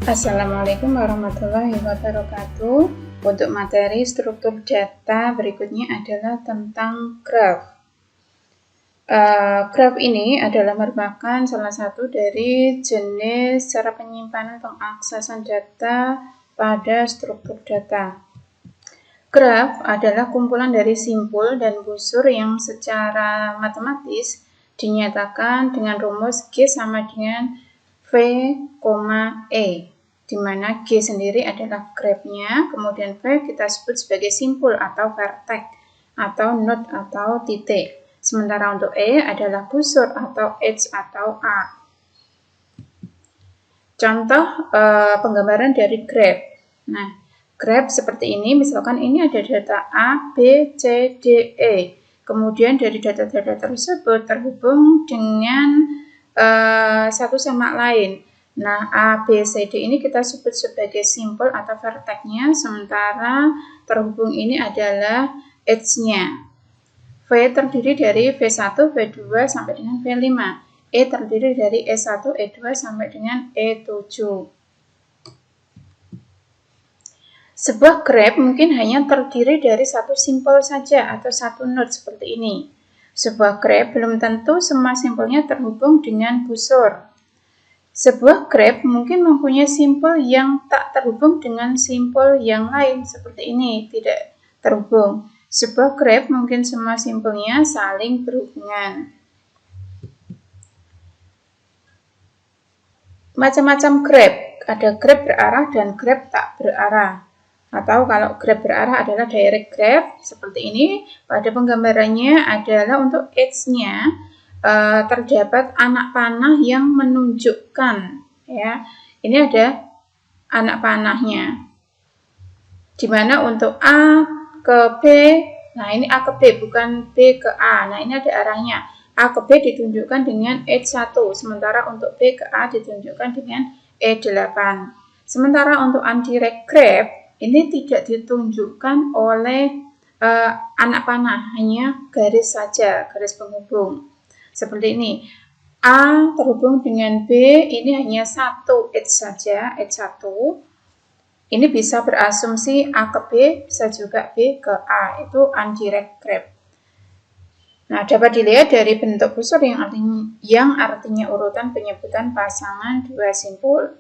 Assalamualaikum warahmatullahi wabarakatuh. Untuk materi struktur data berikutnya adalah tentang graf. Graf ini adalah merupakan salah satu dari jenis cara penyimpanan pengaksesan data pada struktur data. Graf adalah kumpulan dari simpul dan busur yang secara matematis dinyatakan dengan rumus G sama dengan V, E, di mana G sendiri adalah grafnya, kemudian V kita sebut sebagai simpul atau vertex, atau node atau titik. Sementara untuk E adalah busur atau edge atau arc. Contoh penggambaran dari graf. Nah, graf seperti ini, misalkan ini ada data A, B, C, D, E. Kemudian dari data-data tersebut terhubung dengan satu sama lain. Nah, A, B, C, D ini kita sebut sebagai simpul atau vertex-nya, sementara terhubung ini adalah edge-nya. V terdiri dari V1, V2 sampai dengan V5. E terdiri dari E1, E2 sampai dengan E7. Sebuah graf mungkin hanya terdiri dari satu simpul saja atau satu node seperti ini. Sebuah graf belum tentu semua simpulnya terhubung dengan busur. Sebuah graf mungkin mempunyai simpul yang tak terhubung dengan simpul yang lain seperti ini, tidak terhubung. Sebuah graf mungkin semua simpulnya saling berhubungan. Macam-macam graf, ada graf berarah dan graf tak berarah. Atau kalau graf berarah adalah direct graph seperti ini. Pada penggambarannya adalah untuk edge-nya terdapat anak panah yang menunjukkan, ya. Ini ada anak panahnya. Dimana untuk A ke B, nah ini A ke B bukan B ke A. Nah ini ada arahnya. A ke B ditunjukkan dengan E1, sementara untuk B ke A ditunjukkan dengan E8. Sementara untuk undirect graph ini tidak ditunjukkan oleh anak panah, hanya garis saja, garis penghubung. Seperti ini. A terhubung dengan B, ini hanya satu edge saja, edge 1. Ini bisa berasumsi A ke B, bisa juga B ke A, itu undirect graph. Nah, dapat dilihat dari bentuk busur yang artinya urutan penyebutan pasangan dua simpul.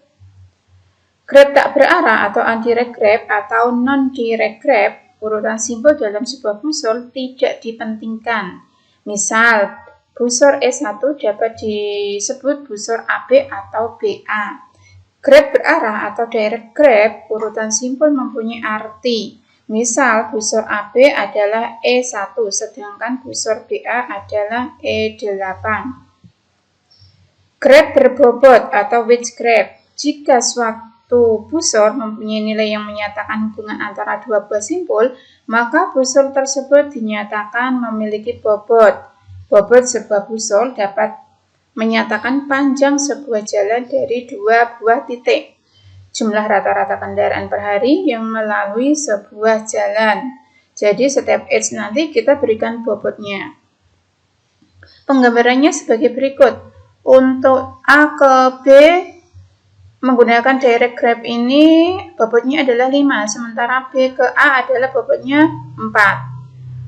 Graf tak berarah atau undirect graph atau non-direct graph, urutan simpul dalam sebuah busur tidak dipentingkan. Misal, busur E1 dapat disebut busur AB atau BA. Graf berarah atau direct graph, urutan simpul mempunyai arti. Misal, busur AB adalah E1, sedangkan busur BA adalah E8. Graf berbobot atau wedge graph. Jika suatu busur mempunyai nilai yang menyatakan hubungan antara dua buah simpul, maka busur tersebut dinyatakan memiliki bobot. Bobot sebuah busur dapat menyatakan panjang sebuah jalan dari dua buah titik. Jumlah rata-rata kendaraan per hari yang melalui sebuah jalan. Jadi setiap edge nanti kita berikan bobotnya. Penggambarannya sebagai berikut. Untuk A ke B menggunakan direct graph ini bobotnya adalah 5, sementara B ke A adalah bobotnya 4.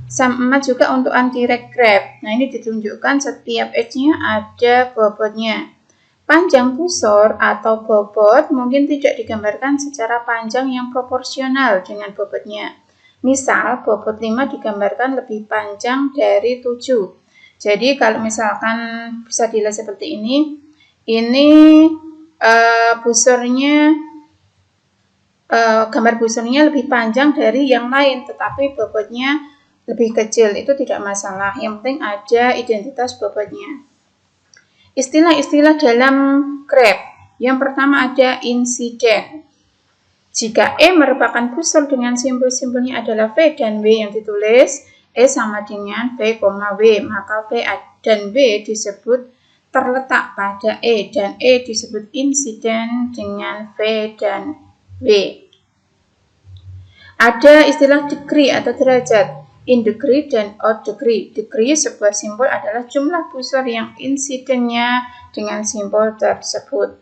Sama juga untuk undirect graph. Nah, ini ditunjukkan setiap edge-nya ada bobotnya. Panjang busur atau bobot mungkin tidak digambarkan secara panjang yang proporsional dengan bobotnya. Misal, bobot 5 digambarkan lebih panjang dari 7. Jadi, kalau misalkan bisa dilihat seperti ini busurnya, gambar busurnya lebih panjang dari yang lain, tetapi bobotnya lebih kecil, itu tidak masalah. Yang penting ada identitas bobotnya. Istilah-istilah dalam graph. Yang pertama ada insiden. Jika E merupakan busur dengan simpul-simpulnya adalah V dan W yang ditulis, E sama dengan V, W, maka V dan W disebut terletak pada E dan E disebut insiden dengan V dan W. Ada istilah degree atau derajat. In degree dan out degree. Degree sebuah simpul adalah jumlah busur yang insidennya dengan simpul tersebut.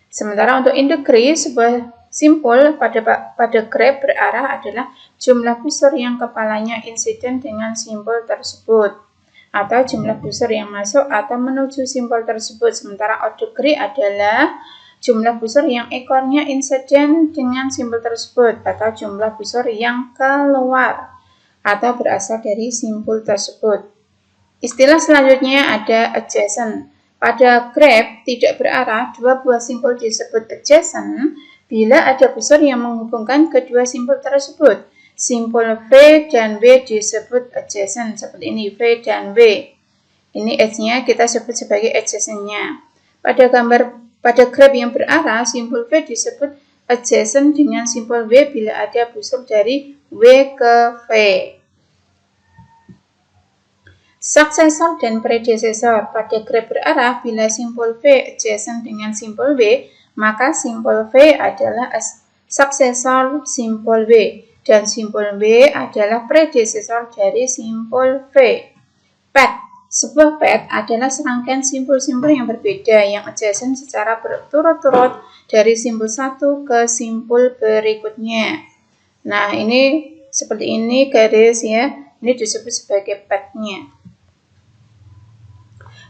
Sementara untuk in degree, sebuah simpul pada graf berarah adalah jumlah busur yang kepalanya insiden dengan simpul tersebut, atau jumlah busur yang masuk atau menuju simpul tersebut. Sementara out degree adalah jumlah busur yang ekornya insiden dengan simpul tersebut, atau jumlah busur yang keluar atau berasal dari simpul tersebut. Istilah selanjutnya ada adjacent. Pada graf tidak berarah, dua buah simpul disebut adjacent bila ada busur yang menghubungkan kedua simpul tersebut. Simpul V dan W disebut adjacent, seperti ini, V dan W. Ini edge-nya kita sebut sebagai adjacent-nya. Pada graf yang berarah, simpul V disebut adjacent dengan simpul W bila ada busur dari W ke V. Suksesor dan predesesor. Pada graf berarah, bila simpul V adjacent dengan simpul W, maka simpul V adalah suksesor simpul W, dan simpul W adalah predesesor dari simpul V. Path. Sebuah path adalah serangkaian simpul-simpul yang berbeda yang adjacent secara berturut-turut dari simpul satu ke simpul berikutnya. Nah, ini seperti ini garis ya. Ini disebut sebagai path-nya.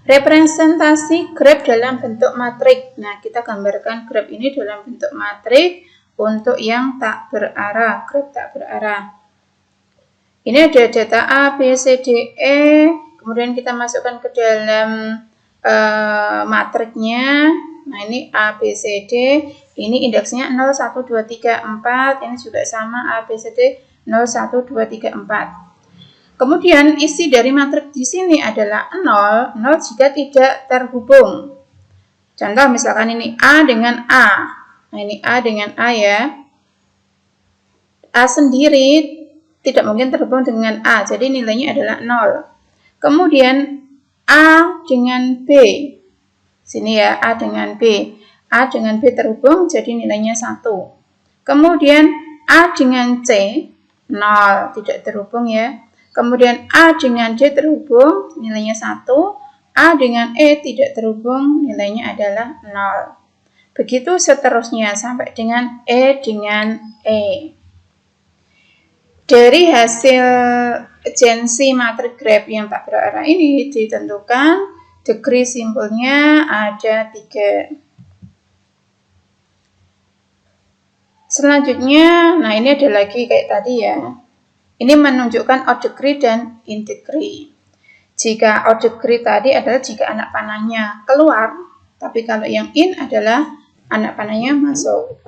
Representasi graf dalam bentuk matrik. Nah, kita gambarkan graf ini dalam bentuk matrik untuk yang tak berarah, graf tak berarah. Ini ada data A, B, C, D, E. Kemudian kita masukkan ke dalam matriknya. Nah, ini A, B, C, D. Ini indeksnya 0, 1, 2, 3, 4. Ini juga sama A, B, C, D 0, 1, 2, 3, 4. Kemudian isi dari matrik di sini adalah 0 jika tidak terhubung. Contoh misalkan ini A dengan A. Nah, ini A dengan A ya. A sendiri tidak mungkin terhubung dengan A, jadi nilainya adalah 0. Kemudian A dengan B. Sini ya, A dengan B. A dengan B terhubung, jadi nilainya 1. Kemudian A dengan C, 0, tidak terhubung ya. Kemudian A dengan D terhubung, nilainya 1. A dengan E tidak terhubung, nilainya adalah 0. Begitu seterusnya sampai dengan E dengan E. Dari hasil adjacency matrik graf yang tak berarah ini ditentukan degree simpulnya ada 3. Selanjutnya, nah ini ada lagi kayak tadi ya. Ini menunjukkan out degree dan in degree. Jika out degree tadi adalah jika anak panahnya keluar, tapi kalau yang in adalah anak panahnya masuk.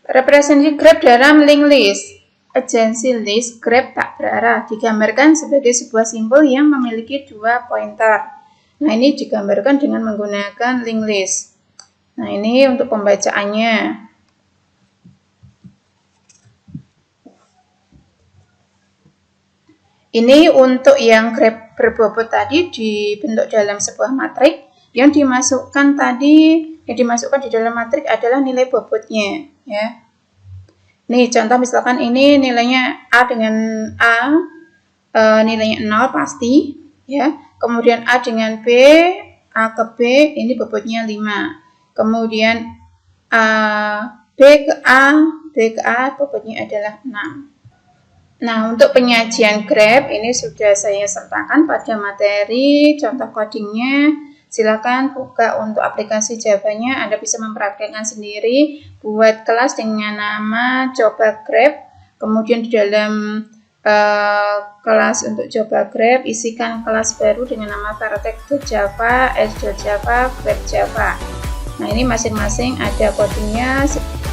Representasi graf dalam linked list. Adjacency list graf tak berarah digambarkan sebagai sebuah simpul yang memiliki 2 pointer. Nah, ini digambarkan dengan menggunakan linked list. Nah, ini untuk pembacaannya. Ini untuk yang graf berbobot tadi dibentuk dalam sebuah matrik. Yang dimasukkan di dalam matrik adalah nilai bobotnya, ya. Nih contoh misalkan ini nilainya A dengan A, nilainya 0 pasti, ya. Kemudian A dengan B, A ke B, ini bobotnya 5. Kemudian B ke A, bobotnya adalah 6. Nah, untuk penyajian graf ini sudah saya sertakan pada materi contoh codingnya. Silakan buka untuk aplikasi Java-nya. Anda bisa mempraktikkan sendiri. Buat kelas dengan nama coba graf. Kemudian di dalam kelas untuk coba graf, isikan kelas baru dengan nama vertex.java, s.java, graph.java. Nah, ini masing-masing ada codingnya.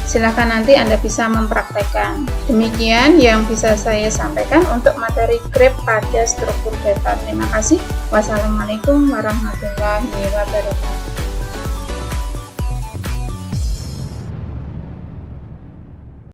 Silahkan nanti Anda bisa mempraktekkan. Demikian yang bisa saya sampaikan untuk materi graf pada struktur data. Terima kasih. Wassalamualaikum warahmatullahi wabarakatuh.